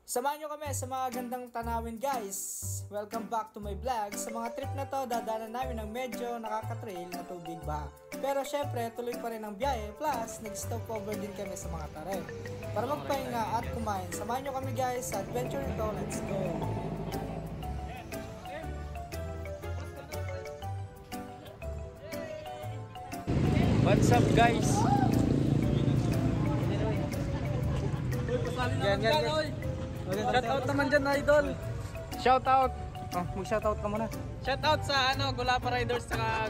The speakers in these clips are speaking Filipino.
Samahan nyo kami sa mga gandang tanawin guys. Welcome back to my vlog. Sa mga trip na to, dadaanan namin ng medyo nakaka-trail na tubig ba. Pero syempre, tuloy pa rin ang biyahe. Plus, nag-stop over din kami sa mga tarim para magpahinga at kumain. Samahan nyo kami guys sa adventure nito. Let's go! What's up guys? Yan. Shoutout naman dyan, idol. Shoutout. Oh, mag-shoutout ka muna. Shoutout sa Gulapa Riders saka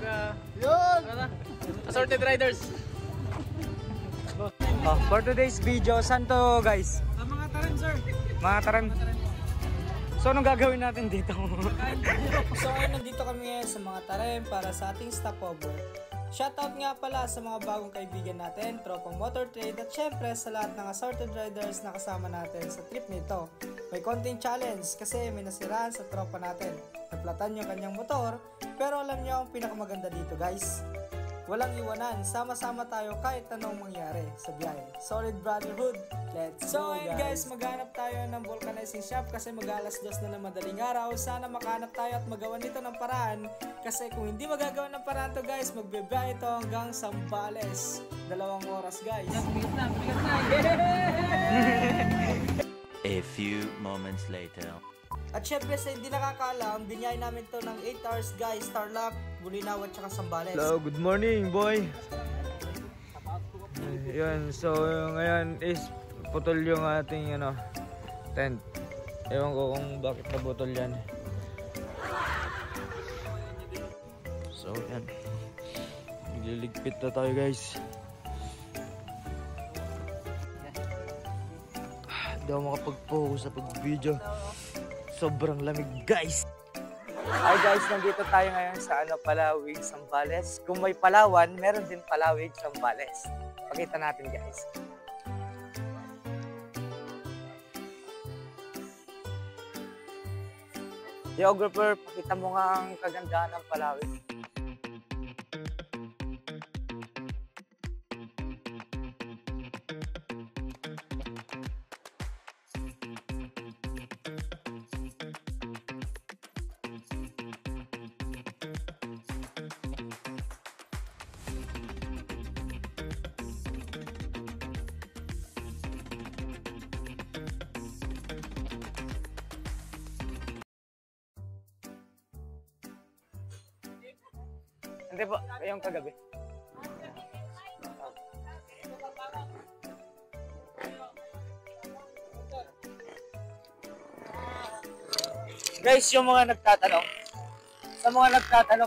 Assorted Riders. For today's video, saan to guys? Sa mga tarim, sir. Mga tarim. So anong gagawin natin dito? So ngayon nandito kami sa mga tarim para sa ating stopover. Shoutout nga pala sa mga bagong kaibigan natin, tropang motor trade at syempre sa lahat ng assorted riders na kasama natin sa trip nito. May konting challenge kasi may nasiraan sa tropa natin. Naplatan yung kanyang motor, pero alam nyo ang pinakamaganda dito guys. Walang iwanan, sama-sama tayo kahit anong mangyari sa biyahe. Solid brotherhood, let's go guys! Maghanap tayo ng vulcanizing shop kasi mag-alas 2 na ng madaling araw. Sana makahanap tayo at magawa nito ng paraan. Kasi kung hindi magagawa ng paraan to guys, magbibiyahe ito hanggang Zambales. 2 oras guys. A few moments later. At syempre sa hindi nakakaalam, binyay namin to ng 8 hours guys, Tarlac, Bulinaw at saka Zambales. Hello, good morning boy. Yun, so ngayon is putol yung ating tent. Ewan ko kung bakit nabutol yan. So yan, nagliligpit na tayo guys. Hindi ako makapag-focus sa pag-video. Sobrang lamig guys. Hi guys, nandito tayo ngayon sa Palawig, Zambales. Kung may Palawan, meron din Palawig, Zambales. Pakita natin guys. Geographer, pakita mo nga ang kagandahan ng Palawig. Hindi po, yung kagabi. Guys, yung mga nagtatanong,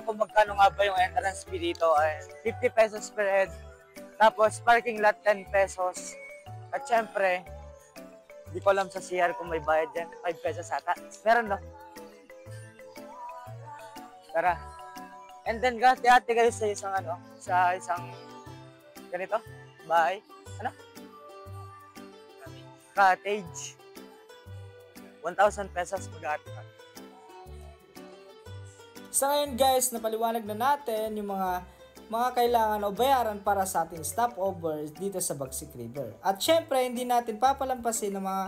kung magkano nga ba yung entrance fee dito, ay 50 pesos per head. Tapos parking lot 10 pesos. At syempre, di ko alam sa CR kung may bayad dyan, 5 pesos ata. Meron no? Tara. And then hati-hati kayo sa isang ganito, bahay, cottage. 1,000 pesos mag-hati ka. Sa ngayon guys, napaliwanag na natin yung mga kailangan o bayaran para sa ating stopover dito sa Bagsik River. At syempre, hindi natin papalampasin ng mga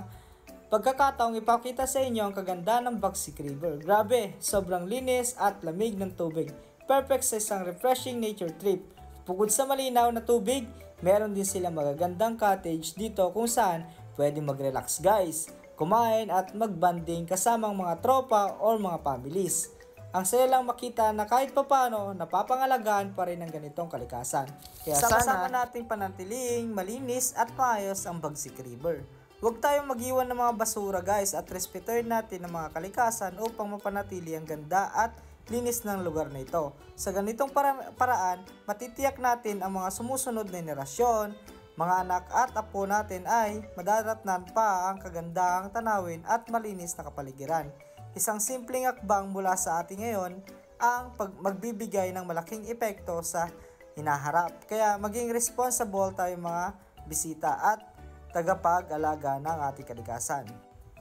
pagkakataong ipakita sa inyo ang kaganda ng Bagsik River. Grabe, sobrang linis at lamig ng tubig. Perfect sa isang refreshing nature trip. Bukod sa malinaw na tubig, meron din silang magagandang cottage dito kung saan pwede mag-relax guys, kumain at mag-banding kasamang mga tropa or mga families. Ang saya lang makita na kahit papano napapangalagaan pa rin ng ganitong kalikasan. Kaya sama-sama natin panatiliing malinis at maayos ang Bagsik River. Huwag tayong mag-iwan ng mga basura guys at respetuhin natin ang mga kalikasan upang mapanatili ang ganda at linis ng lugar na ito. Sa ganitong paraan, matitiyak natin ang mga sumusunod na henerasyon, mga anak at apo natin ay madadatnan pa ang kagandahang tanawin at malinis na kapaligiran. Isang simpleng akbang mula sa atin ngayon ang magbibigay ng malaking epekto sa hinaharap. Kaya maging responsible tayo mga bisita at tagapag-alaga ng ating kalikasan.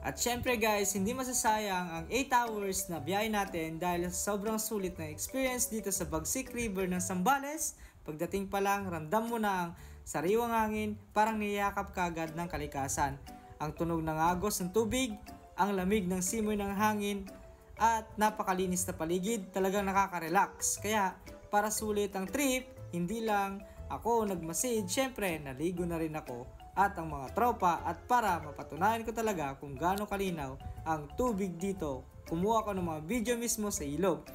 At syempre guys, hindi masasayang ang 8 hours na biyahe natin dahil sa sobrang sulit na experience dito sa Bagsik River ng Zambales. Pagdating pa lang, ramdam mo na ang sariwang hangin, parang niyakap ka agad ng kalikasan. Ang tunog ng agos ng tubig, ang lamig ng simoy ng hangin, at napakalinis na paligid, talagang nakaka-relax. Kaya para sulit ang trip, hindi lang ako nagmasid, syempre naligo na rin ako at ang mga tropa, at para mapatunayan ko talaga kung gaano kalinaw ang tubig dito, kumuha ko ng mga video mismo sa ilog.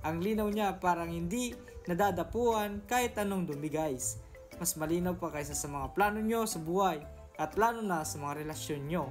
Ang linaw niya parang hindi nadadapuan kahit anong dumi guys. Mas malinaw pa kaysa sa mga plano nyo sa buhay at lalo na sa mga relasyon nyo.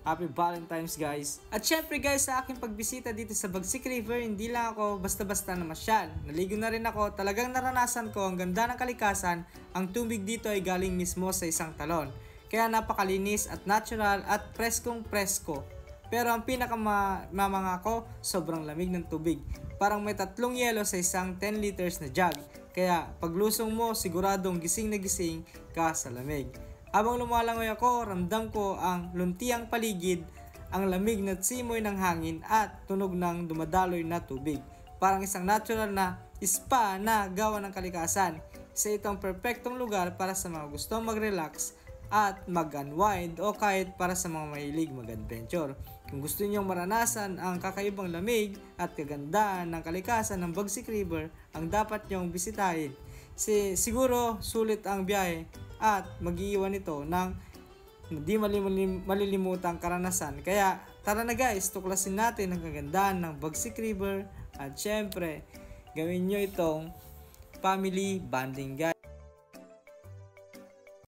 Happy Valentine's guys! At syempre guys, sa aking pagbisita dito sa Bagsik River, hindi lang ako basta-basta na masyal. Naligo na rin ako, talagang naranasan ko ang ganda ng kalikasan. Ang tubig dito ay galing mismo sa isang talon. Kaya napakalinis at natural at preskong presko. Pero ang pinakamamanga ko, sobrang lamig ng tubig. Parang may 3 yelo sa isang 10 liters na jug. Kaya paglusong mo, siguradong gising na gising ka sa lamig. Habang lumalangoy ako, ramdam ko ang luntiang paligid, ang lamig na simoy ng hangin at tunog ng dumadaloy na tubig. Parang isang natural na spa na gawa ng kalikasan. Isa itong perfectong lugar para sa mga gustong mag-relax at mag-unwind o kahit para sa mga mahilig mag-adventure. Kung gusto niyong maranasan ang kakaibang lamig at kagandahan ng kalikasan ng Bagsik River, ang dapat niyong bisitahin. Siguro sulit ang biyahe at mag-iiwan ito ng hindi malilimutang karanasan. Kaya tara na guys, tuklasin natin ang kagandahan ng Bagsik River at syempre gawin nyo itong family bonding guys.